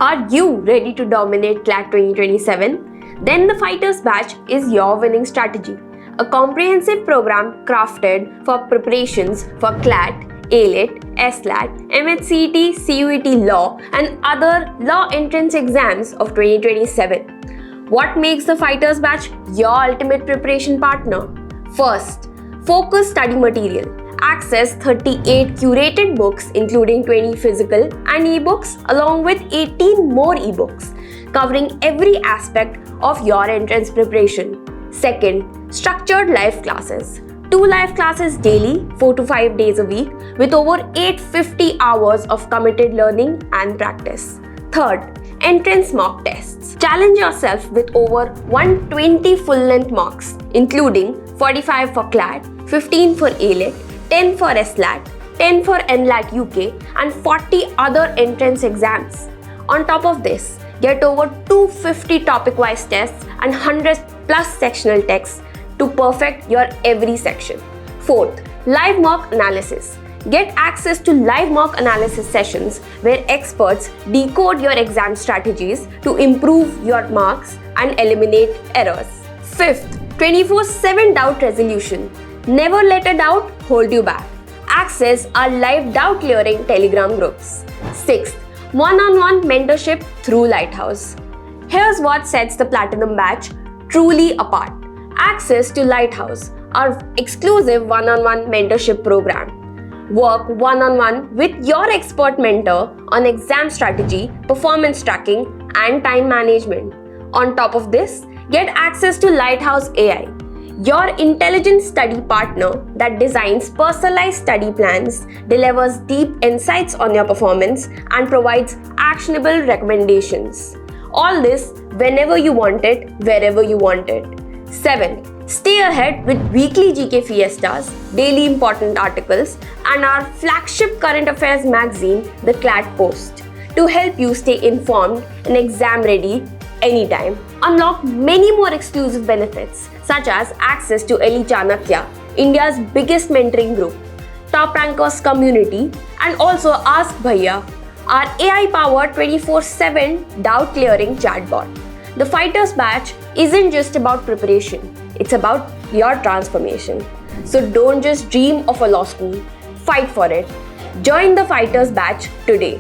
Are you ready to dominate CLAT 2027? Then the Fighters Batch is your winning strategy. A comprehensive program crafted for preparations for CLAT, ALET, SLAT, MHCET, CUET Law and other law entrance exams of 2027. What makes the Fighters Batch your ultimate preparation partner? First, focused study material. Access 38 curated books including 20 physical and ebooks along with 18 more ebooks covering every aspect of your entrance preparation. Second, structured live classes. 2 live classes daily, 4 to 5 days a week with over 850 hours of committed learning and practice. Third, entrance mock tests. Challenge yourself with over 120 full-length mocks including 45 for CLAT, 15 for ALET, 10 for SLAT, 10 for NLAT UK and 40 other entrance exams. On top of this, get over 250 topic-wise tests and 100 plus sectional texts to perfect your every section. Fourth, live mock analysis. Get access to live mock analysis sessions where experts decode your exam strategies to improve your marks and eliminate errors. Fifth, 24/7 doubt resolution. Never let a doubt hold you back. Access our live doubt clearing Telegram groups. Sixth, one-on-one mentorship through Lighthouse. Here's what sets the Platinum Batch truly apart. Access to Lighthouse, our exclusive one-on-one mentorship program. Work one-on-one with your expert mentor on exam strategy, performance tracking, and time management. On top of this, get access to Lighthouse AI, your intelligent study partner that designs personalized study plans, delivers deep insights on your performance, and provides actionable recommendations. All this whenever you want it, wherever you want it. 7. Stay ahead with weekly GK Fiestas, daily important articles, and our flagship current affairs magazine, the CLAT Post, to help you stay informed and exam ready anytime. Unlock many more exclusive benefits such as access to Eli Chanakya, India's biggest mentoring group, top rankers community, and also Ask Bhaiya, our AI-powered 24/7 doubt clearing chatbot. The Fighters Batch isn't just about preparation, it's about your transformation. So don't just dream of a law school, fight for it. Join the Fighters Batch today.